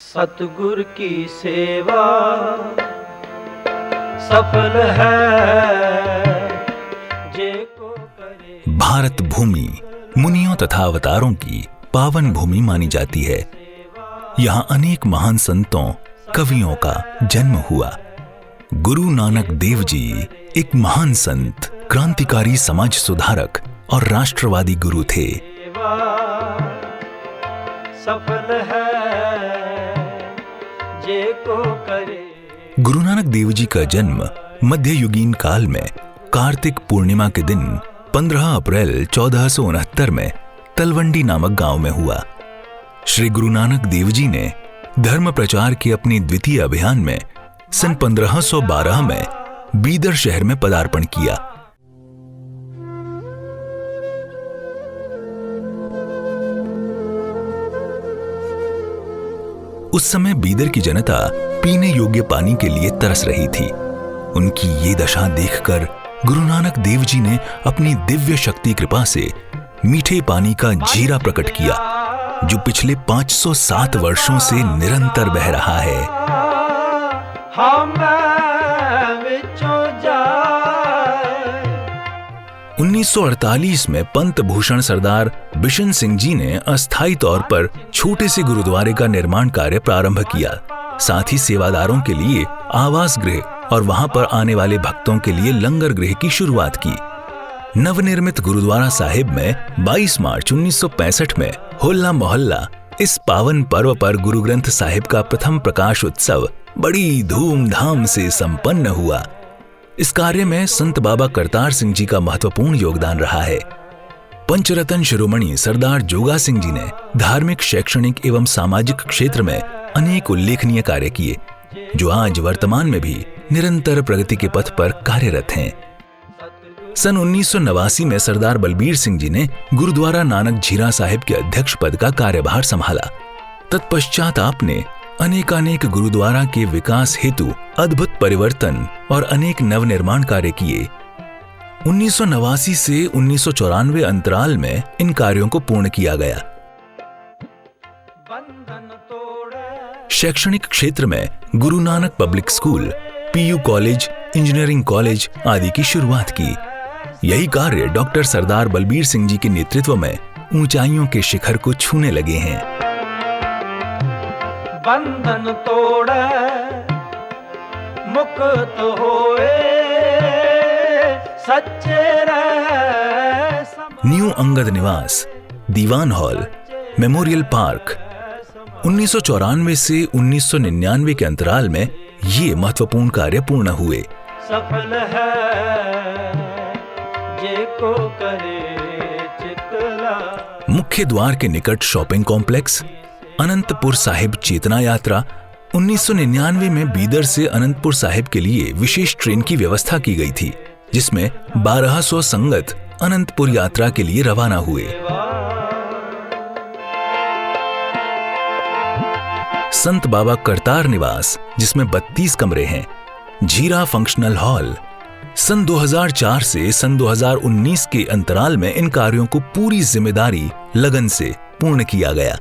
सतगुर की सेवा सफल है जे को करे। भारत भूमि मुनियों तथा अवतारों की पावन भूमि मानी जाती है। यहाँ अनेक महान संतों, कवियों का जन्म हुआ। गुरु नानक देव जी एक महान संत, क्रांतिकारी समाज सुधारक और राष्ट्रवादी गुरु थे। सफल है जे को करे। गुरु नानक देव जी का जन्म मध्ययुगीन काल में कार्तिक पूर्णिमा के दिन 15 अप्रैल 1469 में तलवंडी नामक गांव में हुआ। श्री गुरु नानक देव जी ने धर्म प्रचार के अपने द्वितीय अभियान में सन 1512 में बीदर शहर में पदार्पण किया। उस समय बीदर की जनता पीने योग्य पानी के लिए तरस रही थी। उनकी ये दशा देखकर गुरु नानक देव जी ने अपनी दिव्य शक्ति कृपा से मीठे पानी का झीरा प्रकट किया, जो पिछले 507 वर्षों से निरंतर बह रहा है। 1948 में पंत भूषण सरदार बिशन सिंह जी ने अस्थायी तौर पर छोटे से गुरुद्वारे का निर्माण कार्य प्रारंभ किया। साथ ही सेवादारों के लिए आवास गृह और वहां पर आने वाले भक्तों के लिए लंगर गृह की शुरुआत की। नवनिर्मित गुरुद्वारा साहिब में 22 मार्च 1965 में होला मोहल्ला इस पावन पर्व पर गुरु ग्रंथ साहिब का प्रथम प्रकाश उत्सव बड़ी धूमधाम से संपन्न हुआ। इस कार्य में संत बाबा करतार सिंह जी का महत्वपूर्ण योगदान रहा है। पंचरत्न शिरोमणि सरदार जोगा सिंह जी ने धार्मिक, शैक्षणिक एवं सामाजिक क्षेत्र में अनेक उल्लेखनीय कार्य किए, जो आज वर्तमान में भी निरंतर प्रगति के पथ पर कार्यरत हैं। सन 1989 में सरदार बलबीर सिंह जी ने गुरुद्वारा नानक झीरा साहिब के अध्यक्ष पद का कार्यभार संभाला। तत्पश्चात आपने अनेकानेक गुरुद्वारा के विकास हेतु अद्भुत परिवर्तन और अनेक नवनिर्माण कार्य किए। 1989 से 1994 अंतराल में इन कार्यों को पूर्ण किया गया। शैक्षणिक क्षेत्र में Guru Nanak public school, PU college, engineering college आदि की शुरुआत की। यही कार्य डॉक्टर सरदार बलबीर सिंह जी के नेतृत्व में ऊंचाइयों के शिखर को छूने लगे हैं। बंधन तोड़े मुक्त होए सच्चे रहे। न्यू अंगद निवास, दीवान हॉल, मेमोरियल पार्क 1994 से 1999 के अंतराल में ये महत्वपूर्ण कार्य पूर्ण हुए। सफल है जे को करे चितला। मुख्य द्वार के निकट शॉपिंग कॉम्प्लेक्स, अनंतपुर साहिब चेतना यात्रा। 1999 में बीदर से अनंतपुर साहिब के लिए विशेष ट्रेन की व्यवस्था की गई थी, जिसमें 1200 संगत अनंतपुर यात्रा के लिए रवाना हुए। संत बाबा करतार निवास, जिसमें 32 कमरे हैं। झीरा फंक्शनल हॉल। सन 2004 से सन 2019 के अंतराल में इन कार्यों को पूरी जिम्मेदारी, लगन से पूर्ण किया गया।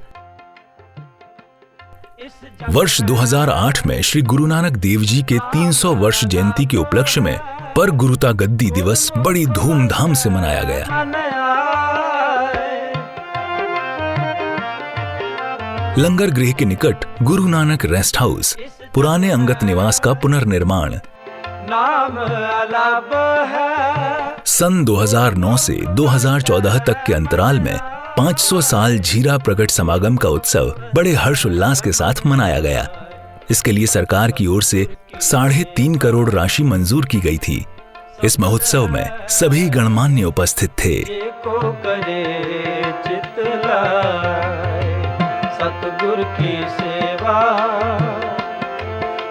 वर्ष 2008 में श्री गुरु नानक देव जी के 300 वर्ष जयंती के उपलक्ष्य में पर गुरुता गद्दी दिवस बड़ी धूमधाम से मनाया गया। लंगर गृह के निकट गुरु नानक रेस्ट हाउस, पुराने अंगत निवास का पुनर्निर्माण। सन 2009 से 2014 तक के अंतराल में 500 साल झीरा प्रकट समागम का उत्सव बड़े हर्षोल्लास के साथ मनाया गया। इसके लिए सरकार की ओर से 3.5 करोड़ राशि मंजूर की गई थी। इस महोत्सव में सभी गणमान्य उपस्थित थे। सतगुर की सेवा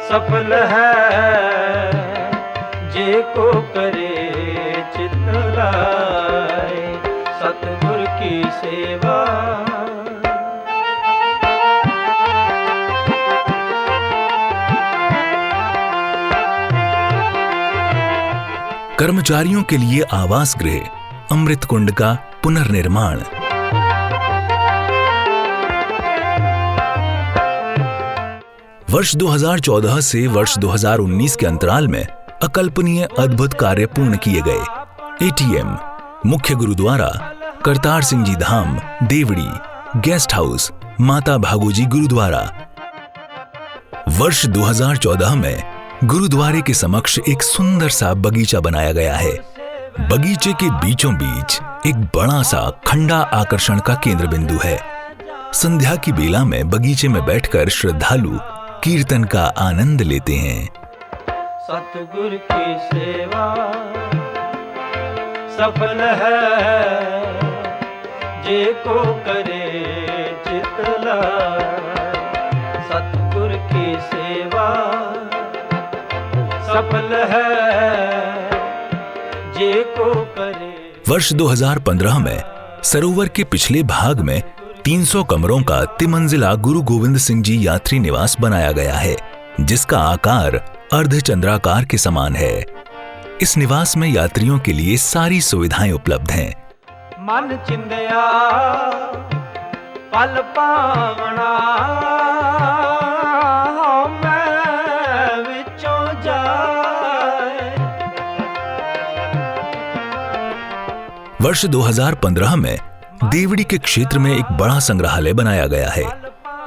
सफल है जे को करे चितलाए। सतगुर की सेवा। कर्मचारियों के लिए आवास गृह, अमृत कुंड का पुनर्निर्माण। वर्ष 2014 से वर्ष 2019 के अंतराल में अकल्पनीय अद्भुत कार्य पूर्ण किए गए। एटीएम, मुख्य गुरुद्वारा, करतार सिंह जी धाम, देवड़ी, गेस्ट हाउस, माता भागोजी गुरुद्वारा। वर्ष 2014 में गुरुद्वारे के समक्ष एक सुंदर सा बगीचा बनाया गया है। बगीचे के बीचों बीच एक बड़ा सा खंडा आकर्षण का केंद्र बिंदु है। संध्या की बेला में बगीचे में बैठकर श्रद्धालु कीर्तन का आनंद लेते हैं। सतगुरु की सेवा सफल है, जे को करे चित लाए। सतगुरु की सेवा सफल है, जे को करे। वर्ष 2015 में सरोवर के पिछले भाग में 300 कमरों का तिमंजिला गुरु गोविंद सिंह जी यात्री निवास बनाया गया है, जिसका आकार अर्धचंद्राकार के समान है। इस निवास में यात्रियों के लिए सारी सुविधाएं उपलब्ध हैं। मन चिंदया पल पावना, मैं विचों जाए। वर्ष 2015 में देवड़ी के क्षेत्र में एक बड़ा संग्रहालय बनाया गया है।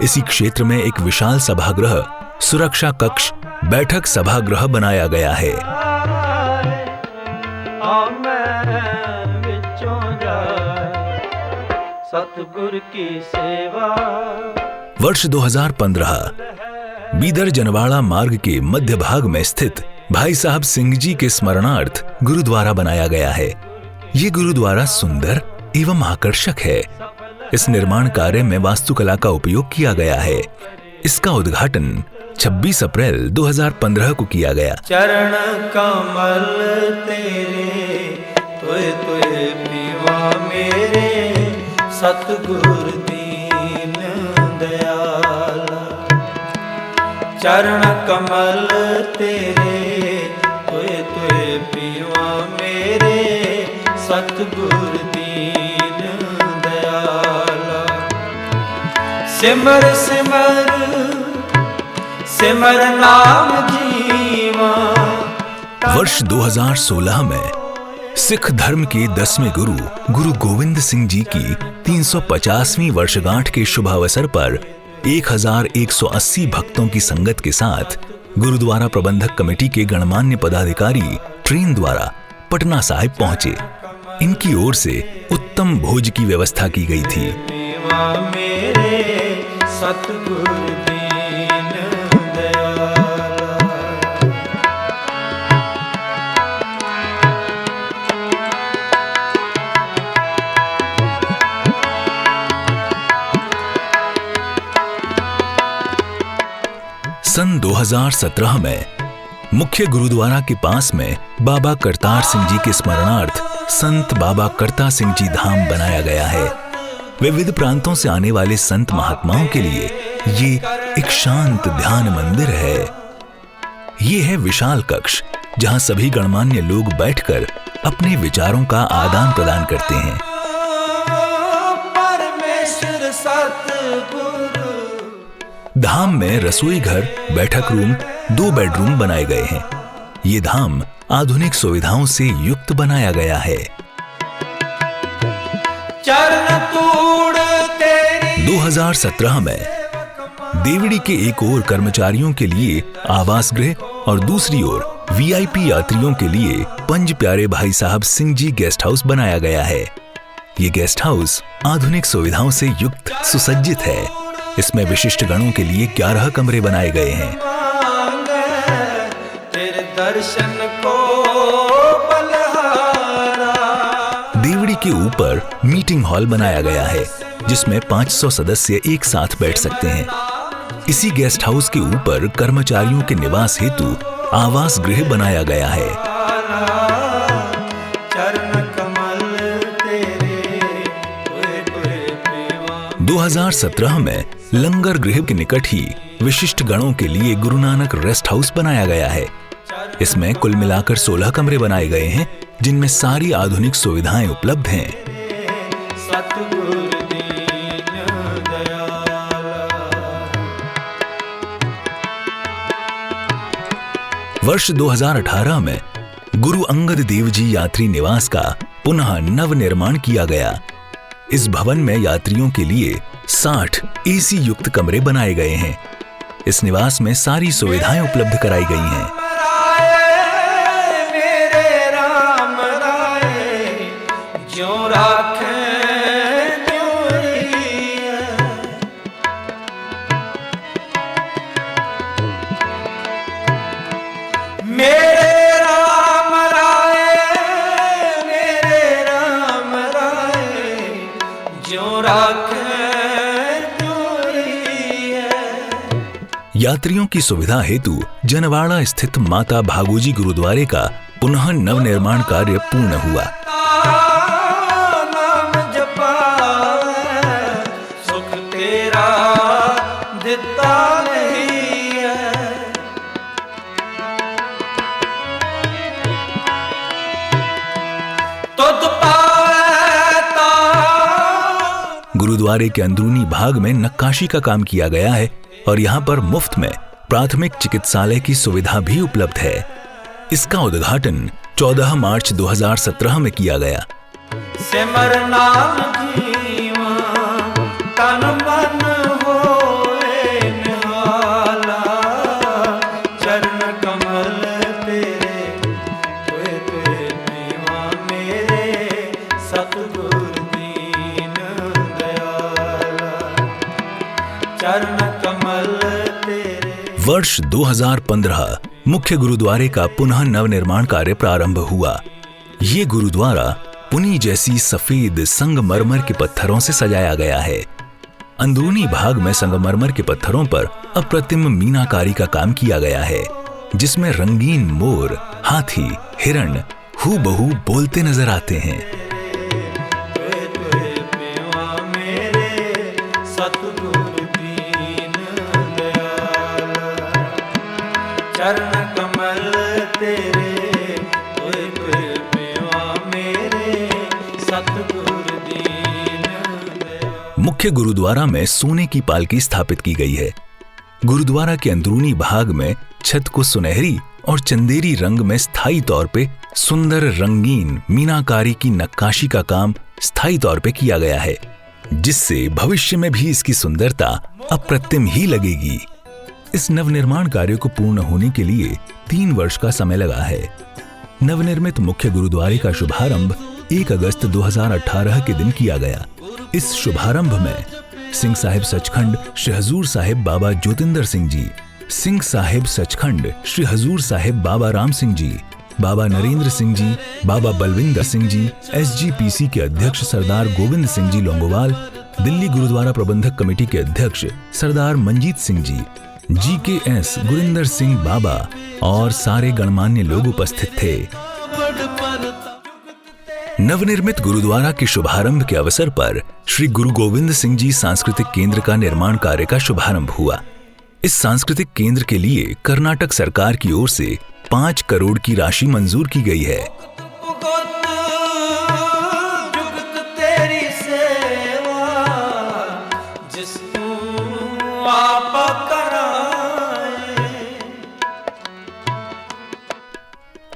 इसी क्षेत्र में एक विशाल सभागृह, सुरक्षा कक्ष, बैठक सभागृह बनाया गया है। सतगुरु की सेवा। वर्ष 2015 बीदर जनवाड़ा मार्ग के मध्य भाग में स्थित भाई साहब सिंह जी के स्मरणार्थ गुरुद्वारा बनाया गया है। ये गुरुद्वारा सुंदर एवं आकर्षक है। इस निर्माण कार्य में वास्तुकला का उपयोग किया गया है। इसका उद्घाटन 26 अप्रैल 2015 को किया गया। चरण कमल तेरे तुए तुए पीवा मेरे, सतगुरु दीन दयाल। चरण कमल तेरे तुए तुए पीवा मेरे, सतगुरु दीन दयाल। सिमर सिमर सिमर नाम जीवा। वर्ष 2016 में सिख धर्म के 10वें गुरु गुरु गोविंद सिंह जी की 350वीं वर्षगांठ के शुभ अवसर पर 1180 भक्तों की संगत के साथ गुरुद्वारा प्रबंधक कमेटी के गणमान्य पदाधिकारी ट्रेन द्वारा पटना साहिब पहुंचे। इनकी ओर से उत्तम भोज की व्यवस्था की गई थी। सतगुरु दीन दयाल। सन 2017 में मुख्य गुरुद्वारा के पास में बाबा करतार सिंह जी के स्मरणार्थ संत बाबा करता सिंह जी धाम बनाया गया है। विविध प्रांतों से आने वाले संत महात्माओं के लिए ये एक शांत ध्यान मंदिर है। ये है विशाल कक्ष, जहां सभी गणमान्य लोग बैठकर अपने विचारों का आदान प्रदान करते हैं। परमेश्वर सतगुरु। धाम में रसोई घर, बैठक रूम, 2 बेडरूम बनाए गए हैं। ये धाम आधुनिक सुविधाओं से युक्त बनाया गया है। चरण तूड़ तेरी। 2017 में देवड़ी के एक ओर कर्मचारियों के लिए आवास गृह और दूसरी ओर वीआईपी यात्रियों के लिए पंज प्यारे भाई साहब सिंह जी गेस्ट हाउस बनाया गया है। ये गेस्ट हाउस आधुनिक सुविधाओं से युक्त सुसज्जित है। इसमें विशिष्ट गणों के लिए 11 कमरे बनाए गए हैं। तेरे दर्शन को बलहारा। देवड़ी के ऊपर मीटिंग हॉल बनाया गया है, जिसमें 500 सदस्य एक साथ बैठ सकते हैं। इसी गेस्ट हाउस के ऊपर कर्मचारियों के निवास हेतु आवास गृह बनाया गया है। चरण कमल तेरे 2017 में लंगर गृह के निकट ही विशिष्ट गणों के लिए गुरु नानक रेस्ट हाउस बनाया गया है। इसमें कुल मिलाकर 16 कमरे बनाए गए हैं, जिनमें सारी आधुनिक सुविधाएं उपलब्ध हैं। वर्ष 2018 में गुरु अंगद देव जी यात्री निवास का पुनः नव निर्माण किया गया। इस भवन में यात्रियों के लिए 60 एसी युक्त कमरे बनाए गए हैं। इस निवास में सारी सुविधाएं उपलब्ध कराई गई हैं। मेरे राम राय ज्यों राखे यात्रियों की सुविधा हेतु जनवाड़ा स्थित माता भागोजी गुरुद्वारे का पुनः नवनिर्माण कार्य पूर्ण हुआ। नाम जपावे सुख तेरा दिता नहीं है। तुझ पावे ता गुरुद्वारे के अंदरूनी भाग में नक्काशी का काम किया गया है और यहाँ पर मुफ्त में प्राथमिक चिकित्सालय की सुविधा भी उपलब्ध है। इसका उद्घाटन 14 मार्च 2017 में किया गया। सिमर नाम जीवा तन मन होए निहाला, चरण कमल तेरे तुए तुए नीवा मेरे सतगुर दीन दयाला, चरण वर्ष 2015 मुख्य गुरुद्वारे का पुनः नवनिर्माण कार्य प्रारंभ हुआ। ये गुरुद्वारा पुनी जैसी सफेद संगमरमर के पत्थरों से सजाया गया है। अंदरूनी भाग में संगमरमर के पत्थरों पर अप्रतिम मीनाकारी का काम किया गया है, जिसमें रंगीन मोर, हाथी, हिरण हूबहू बोलते नजर आते हैं। चरण कमल तेरे तुए तुए पेवा मेरे सतगुर दीन दयाल। मुख्य गुरुद्वारा में सोने की पालकी स्थापित की गई है। गुरुद्वारा के अंदरूनी भाग में छत को सुनहरी और चंदेरी रंग में स्थायी तौर पे सुंदर रंगीन मीनाकारी की नक्काशी का काम स्थायी तौर पे किया गया है, जिससे भविष्य में भी इसकी सुंदरता अप्रतिम ही लगेगी। इस नवनिर्माण कार्य को पूर्ण होने के लिए 3 वर्ष का समय लगा है। नवनिर्मित मुख्य गुरुद्वारे का शुभारंभ 1 अगस्त 2018 के दिन किया गया। इस शुभारंभ में सिंह साहिब सचखंड श्री हजूर साहिब बाबा ज्योतिंदर सिंह जी, सिंह साहिब सचखंड श्री हजूर साहिब बाबा राम सिंह जी, बाबा नरेंद्र सिंह जी, बाबा बलविंदर सिंह जी, SGPC के अध्यक्ष सरदार गोविंद सिंह जी लोंगोवाल, दिल्ली गुरुद्वारा प्रबंधक कमेटी के अध्यक्ष सरदार मंजीत सिंह जी, GKS गुरिंदर सिंह बाबा और सारे गणमान्य लोग उपस्थित थे। नवनिर्मित गुरुद्वारा के शुभारंभ के अवसर पर श्री गुरु गोविंद सिंह जी सांस्कृतिक केंद्र का निर्माण कार्य का शुभारंभ हुआ। इस सांस्कृतिक केंद्र के लिए कर्नाटक सरकार की ओर से 5 करोड़ की राशि मंजूर की गई है।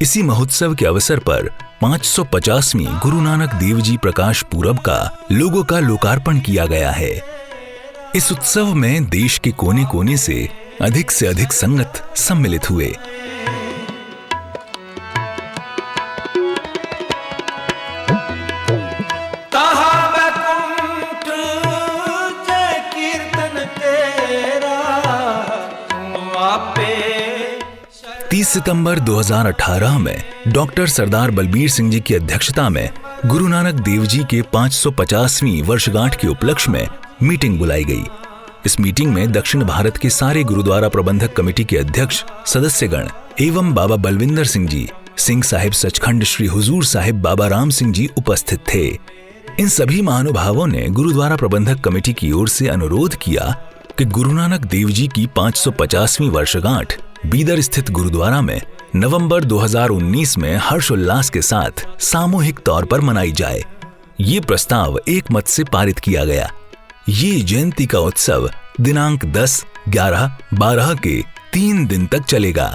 इसी महोत्सव के अवसर पर 550वीं गुरु नानक देव जी प्रकाश पूरब का लोगो का लोकार्पण किया गया है। इस उत्सव में देश के कोने कोने से अधिक संगत सम्मिलित हुए। सितंबर 2018 में डॉक्टर सरदार बलबीर सिंह जी की अध्यक्षता में गुरु नानक देव जी के 550वीं वर्षगांठ के उपलक्ष्य में मीटिंग बुलाई गई। इस मीटिंग में दक्षिण भारत के सारे गुरुद्वारा प्रबंधक कमेटी के अध्यक्ष, सदस्यगण एवं बाबा बलविंदर सिंह जी, सिंह साहिब सचखंड श्री हुजूर साहिब बाबा राम सिंह जी उपस्थित थे। इन सभी महानुभावों ने गुरुद्वारा प्रबंधक कमेटी की ओर से अनुरोध किया कि गुरु नानक देव जी की 550वीं वर्षगांठ बीदर स्थित गुरुद्वारा में नवंबर 2019 में हर्षोल्लास के साथ सामूहिक तौर पर मनाई जाए। ये प्रस्ताव एक मत से पारित किया गया। ये जयंती का उत्सव दिनांक 10, 11, 12 के 3 दिन तक चलेगा।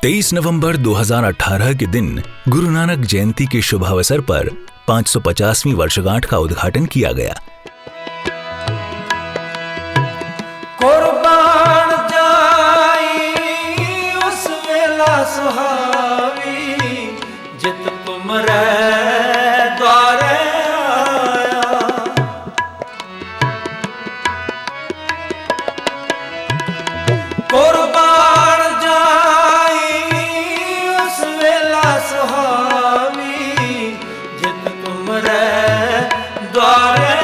23 नवंबर 2018 के दिन गुरु नानक जयंती के शुभ अवसर पर 550वीं वर्षगांठ का उद्घाटन किया गया। कुर्बान जाई उस वेला सुहावी, जित तुमरे द्वारे आया। कुर्बान जाई उस वेला सुहावी, जित तुमरे द्वारे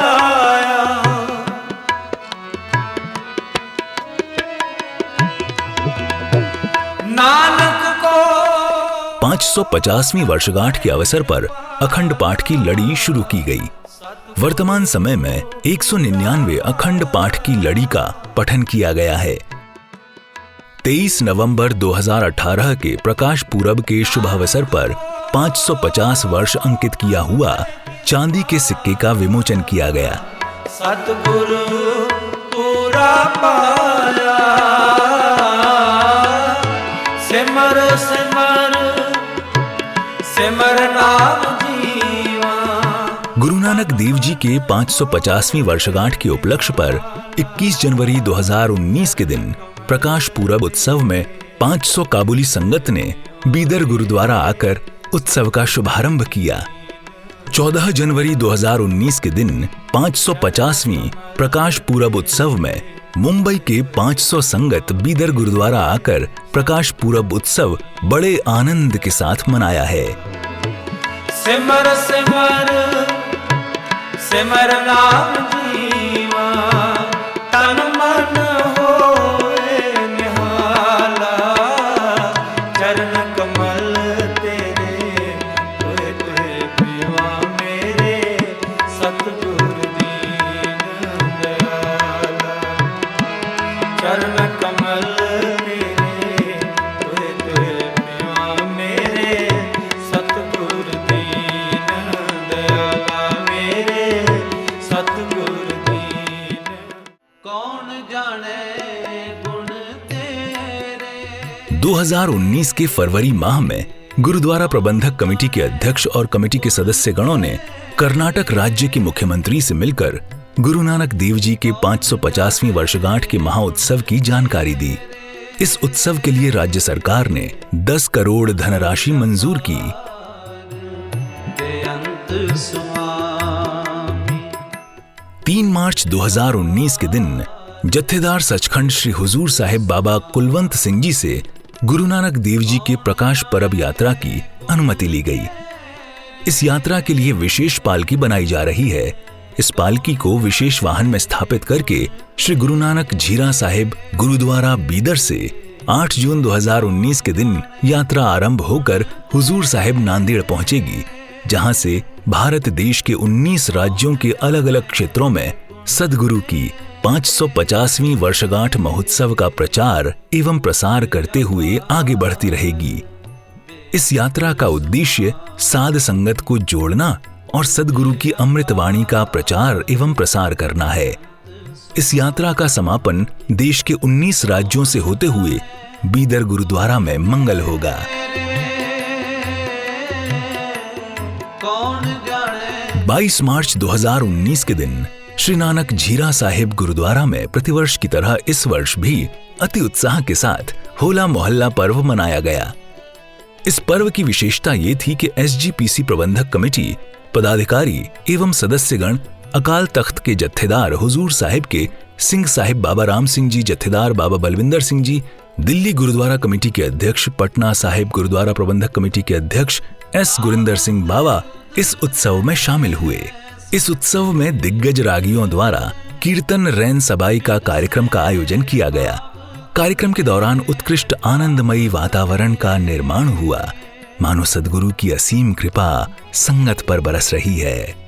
आया। नानक को 550वीं वर्षगांठ के अवसर पर अखंड पाठ की लड़ी शुरू की गई। वर्तमान समय में 199 अखंड पाठ की लड़ी का पठन किया गया है। 23 नवंबर 2018 के प्रकाश पूरब के शुभ अवसर पर 550 वर्ष अंकित किया हुआ चांदी के सिक्के का विमोचन किया गया। सतगुरु पूरा पाया, सिमर सिमर सिमर नाम जीवा। गुरु नानक देव जी के 550वीं वर्षगांठ के उपलक्ष्य पर 21 जनवरी 2019 के दिन प्रकाश पूरब उत्सव में 500 काबुली संगत ने बीदर गुरुद्वारा आकर उत्सव का शुभारंभ किया। 14 जनवरी 2019 के दिन 550वीं प्रकाश पूरब उत्सव में मुंबई के 500 संगत बीदर गुरुद्वारा आकर प्रकाश पूरब उत्सव बड़े आनंद के साथ मनाया है। सिमर सिमर सिमर नाम जीवा, तन मन होए निहाला। चरण कमल तेरे होए तुहे पिवा मेरे, सतगुर दीन दयाला। चरण कमल तेरे होए तुहे पिवा मेरे, सतगुर दीन दयाला मेरे, सतगुर दीन। कौन जाने गुण तेरे। 2019 के फरवरी माह में गुरुद्वारा प्रबंधक कमेटी के अध्यक्ष और कमेटी के सदस्यगणों ने कर्नाटक राज्य के मुख्यमंत्री से मिलकर गुरु नानक देव जी के 550वीं वर्षगांठ के महाउत्सव की जानकारी दी। इस उत्सव के लिए राज्य सरकार ने 10 करोड़ धनराशि मंजूर की। बेअंत सुआमी। 3 मार्च 2019 के दिन जत्थेदार सचखंड श्री हुजूर साहिब बाबा कुलवंत सिंह जी से गुरु नानक देव जी के प्रकाश परब यात्रा की अनुमति ली गई। इस यात्रा के लिए विशेष पालकी बनाई जा रही है। इस पालकी को विशेष वाहन में स्थापित करके श्री गुरु नानक झीरा साहिब गुरुद्वारा बीदर से 8 जून 2019 के दिन यात्रा आरंभ होकर हुजूर साहिब नांदेड़ पहुंचेगी, जहां से भारत देश के 19 राज्यों के अलग अलग क्षेत्रों में सद्गुरु की 550वीं वर्षगांठ महोत्सव का प्रचार एवं प्रसार करते हुए आगे बढ़ती रहेगी। इस यात्रा का उद्देश्य साध संगत को जोड़ना और सद्गुरु की अमृत वाणी का प्रचार एवं प्रसार करना है। इस यात्रा का समापन देश के 19 राज्यों से होते हुए बीदर गुरुद्वारा में मंगल होगा। 22 मार्च 2019 के दिन श्री नानक झीरा साहिब गुरुद्वारा में प्रतिवर्ष की तरह इस वर्ष भी अति उत्साह के साथ होला मोहल्ला पर्व मनाया गया। इस पर्व की विशेषता ये थी कि SGPC प्रबंधक कमेटी, पदाधिकारी एवं सदस्यगण अकाल तख्त के जत्थेदार हुजूर साहिब के सिंह साहिब बाबा राम सिंह जी, जत्थेदार बाबा बलविंदर सिंह जी, दिल्ली गुरुद्वारा कमेटी के अध्यक्ष, पटना साहिब गुरुद्वारा प्रबंधक कमेटी के अध्यक्ष S गुरिंदर सिंह बाबा इस उत्सव में शामिल हुए। इस उत्सव में दिग्गज रागियों द्वारा कीर्तन रैन सबाई का कार्यक्रम का आयोजन किया गया। कार्यक्रम के दौरान उत्कृष्ट आनंदमयी वातावरण का निर्माण हुआ, मानो सद्गुरु की असीम कृपा संगत पर बरस रही है।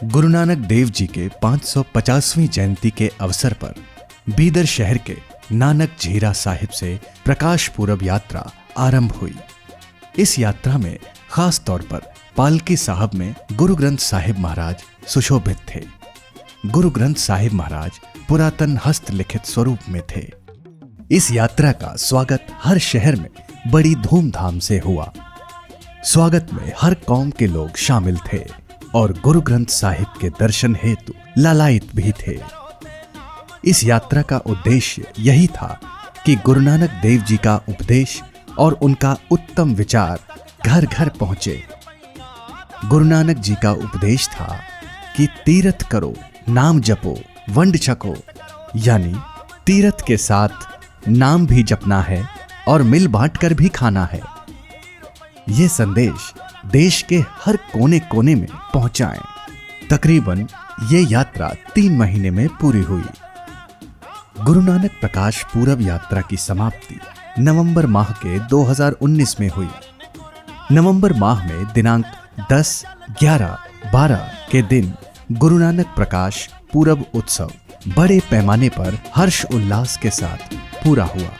गुरु नानक देव जी के 550वीं जयंती के अवसर पर बीदर शहर के नानक झीरा साहिब से प्रकाश पूरब यात्रा आरंभ हुई। इस यात्रा में खास तौर पर पालकी साहब में गुरु ग्रंथ साहिब महाराज सुशोभित थे। गुरु ग्रंथ साहिब महाराज पुरातन हस्तलिखित स्वरूप में थे। इस यात्रा का स्वागत हर शहर में बड़ी धूमधाम से हुआ। स्वागत में हर कौम के लोग शामिल थे और गुरु ग्रंथ साहिब के दर्शन हेतु लालायित भी थे। इस यात्रा का उद्देश्य यही था कि गुरु नानक देव जी का उपदेश और उनका उत्तम विचार घर घर पहुंचे। गुरु नानक जी का उपदेश था कि तीर्थ करो, नाम जपो, वंड छको, यानी तीर्थ के साथ नाम भी जपना है और मिल बांट कर भी खाना है। यह संदेश देश के हर कोने कोने में पहुंचाएं। तकरीबन ये यात्रा 3 महीने में पूरी हुई। गुरु नानक प्रकाश पूरब यात्रा की समाप्ति नवंबर माह के 2019 में हुई। नवंबर माह में दिनांक 10, 11, 12 के दिन गुरु नानक प्रकाश पूरब उत्सव बड़े पैमाने पर हर्ष उल्लास के साथ पूरा हुआ।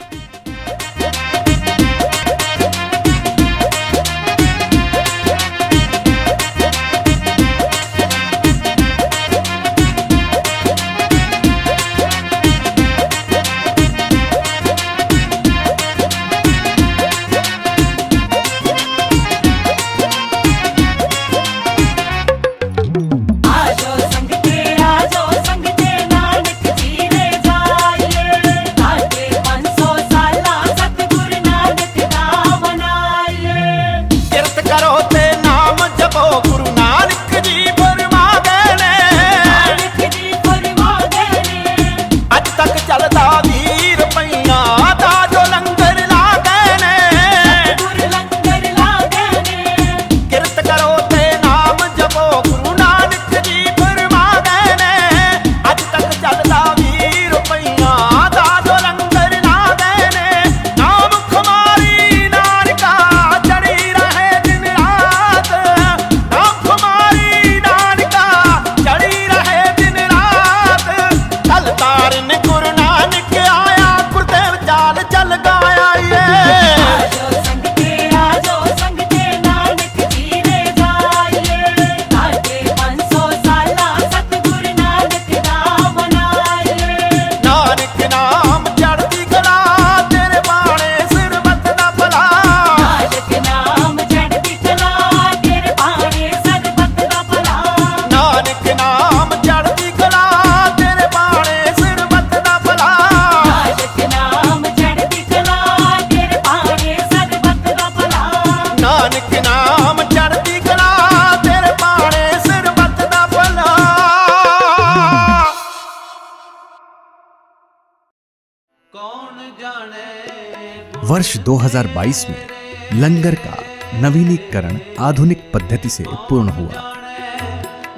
वर्ष 2022 में लंगर का नवीनीकरण आधुनिक पद्धति से पूर्ण हुआ।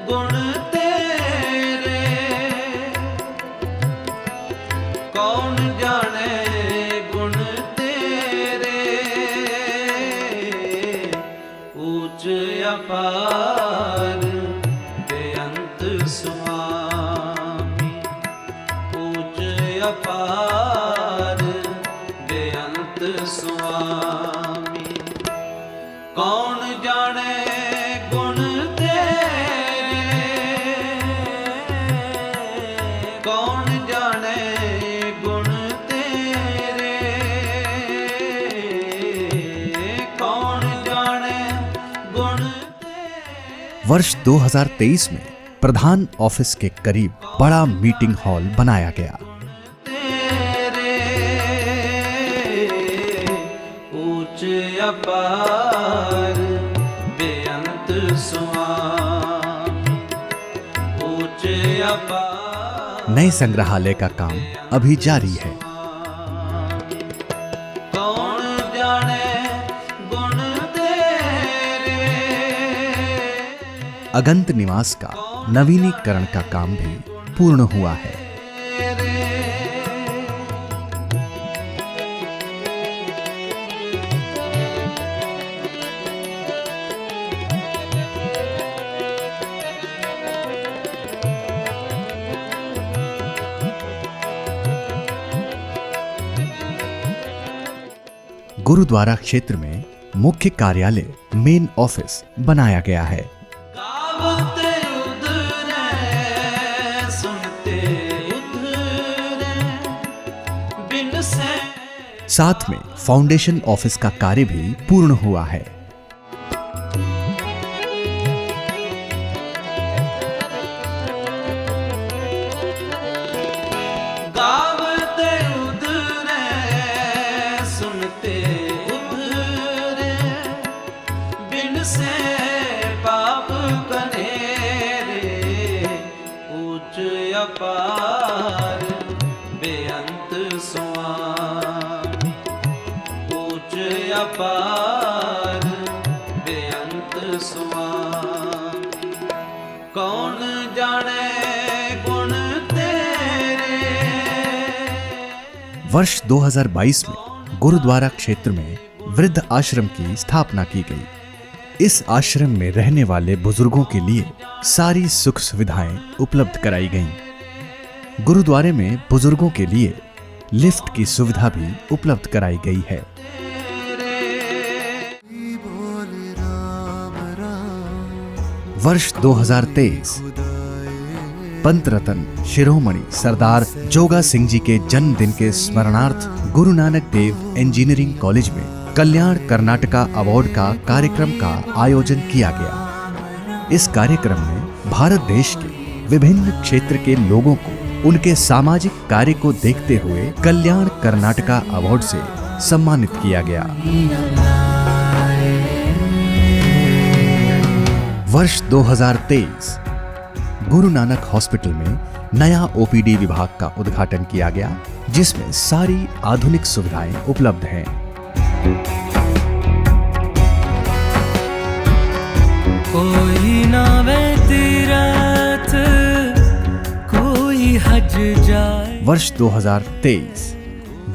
गुण तेरे कौन जाने, गुण तेरे ऊंच अपार बेअंत स्वामी, ऊंच अपार बेअंत स्वामी। कौन जाने गुण तेरे, कौन जाने गुण तेरे, कौन जाने गुण तेरे। वर्ष 2023 में प्रधान ऑफिस के करीब बड़ा मीटिंग हॉल बनाया गया। अपार बेअंत स्वामी, ऊंच अपार। नए संग्रहालय का काम अभी जारी है। कौन जाने गुण तेरे। अगंत निवास का नवीनीकरण का काम भी पूर्ण हुआ है। गुरुद्वारा क्षेत्र में मुख्य कार्यालय मेन ऑफिस बनाया गया है। गावते उधरे सुनते उधरे बिन से। साथ में फाउंडेशन ऑफिस का कार्य भी पूर्ण हुआ है। गावते उधरे सुनते उधरे बिन से पाप कनेरे ऊंच अपार बेअंत स्वामी ऊंच अपार बेअंत स्वामी। कौन जाने गुण तेरे। वर्ष 2022 में गुरुद्वारा क्षेत्र में वृद्ध आश्रम की स्थापना की गई। इस आश्रम में रहने वाले बुजुर्गों के लिए सारी सुख सुविधाएं उपलब्ध कराई गईं। गुरुद्वारे में बुजुर्गों के लिए लिफ्ट की सुविधा भी उपलब्ध कराई गई है। वर्ष 2023 पंत रत्न शिरोमणि सरदार जोगा सिंह जी के जन्मदिन के स्मरणार्थ गुरु नानक देव इंजीनियरिंग कॉलेज में कल्याण कर्नाटका अवार्ड का कार्यक्रम का आयोजन किया गया। इस कार्यक्रम में भारत देश के विभिन्न क्षेत्र के लोगों को उनके सामाजिक कार्य को देखते हुए कल्याण कर्नाटका अवार्ड से सम्मानित किया गया। वर्ष 2023 गुरु नानक हॉस्पिटल में नया ओपीडी विभाग का उद्घाटन किया गया, जिसमें सारी आधुनिक सुविधाएं उपलब्ध हैं। कोई नावे तीरथ कोई हज जाए। वर्ष 2023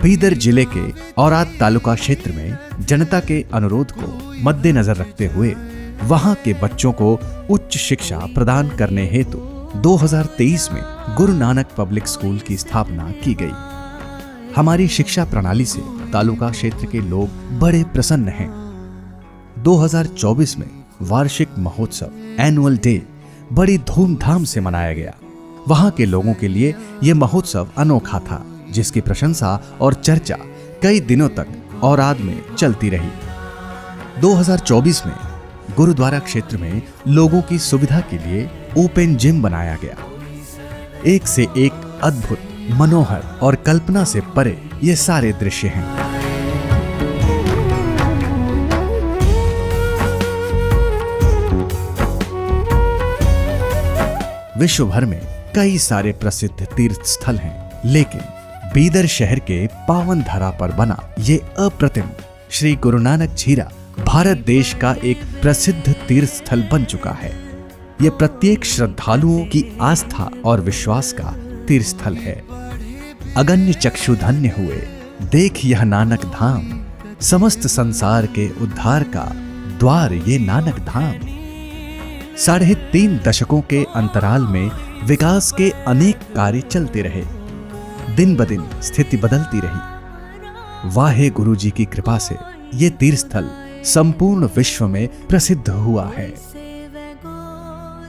बीदर जिले के औराद तालुका क्षेत्र में जनता के अनुरोध को मद्देनजर रखते हुए वहां के बच्चों को उच्च शिक्षा प्रदान करने हेतु 2023 में गुरु नानक पब्लिक स्कूल की स्थापना की गई। हमारी शिक्षा प्रणाली से तालुका क्षेत्र के लोग बड़े प्रसन्न हैं। 2024 में वार्षिक महोत्सव एनुअल डे बड़ी धूमधाम से मनाया गया। वहां के लोगों के लिए यह महोत्सव अनोखा था, जिसकी प्रशंसा और चर्चा कई दिनों तक औराद में चलती रही। 2024 में गुरुद्वारा क्षेत्र में लोगों की सुविधा के लिए ओपन जिम बनाया गया। एक से एक अद्भुत, मनोहर और कल्पना से परे ये सारे दृश्य हैं। विश्व भर में कई सारे प्रसिद्ध तीर्थ स्थल हैं, लेकिन बीदर शहर के पावन धरा पर बना ये अप्रतिम श्री गुरु नानक झीरा भारत देश का एक प्रसिद्ध तीर्थ स्थल बन चुका है। यह प्रत्येक श्रद्धालुओं की आस्था और विश्वास का तीर्थ स्थल है। अगण्य चक्षु धन्य हुए देख यह नानक धाम, समस्त संसार के उद्धार का द्वार ये नानक धाम। 3.5 दशकों के अंतराल में विकास के अनेक कार्य चलते रहे। दिन ब दिन स्थिति बदलती रही। वाहे गुरु जी की कृपा से ये तीर्थ स्थल संपूर्ण विश्व में प्रसिद्ध हुआ है।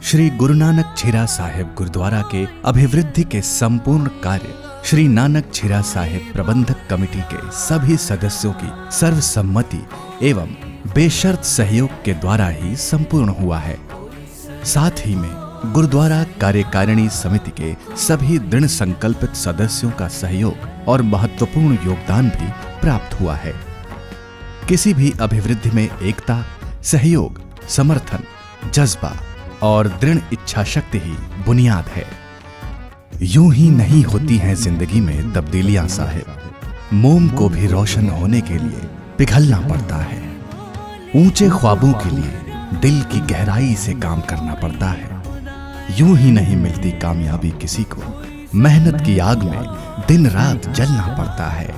श्री गुरु नानक झीरा साहिब गुरुद्वारा के अभिवृद्धि के संपूर्ण कार्य श्री नानक झीरा साहिब प्रबंधक कमेटी के सभी सदस्यों की सर्वसम्मति एवं बेशर्त सहयोग के द्वारा ही संपूर्ण हुआ है। साथ ही में गुरुद्वारा कार्यकारिणी समिति के सभी दृढ़ संकल्पित सदस्यों का सहयोग और महत्वपूर्ण योगदान भी प्राप्त हुआ है। किसी भी अभिवृद्धि में एकता, सहयोग, समर्थन, जज्बा और दृढ़ इच्छा शक्ति ही बुनियाद है। यूं ही नहीं होती हैं जिंदगी में तब्दीलियां साहिब। मोम को भी रोशन होने के लिए पिघलना पड़ता है। ऊंचे ख्वाबों के लिए दिल की गहराई से काम करना पड़ता है। यूं ही नहीं मिलती कामयाबी किसी को, मेहनत की आग में दिन रात जलना पड़ता है।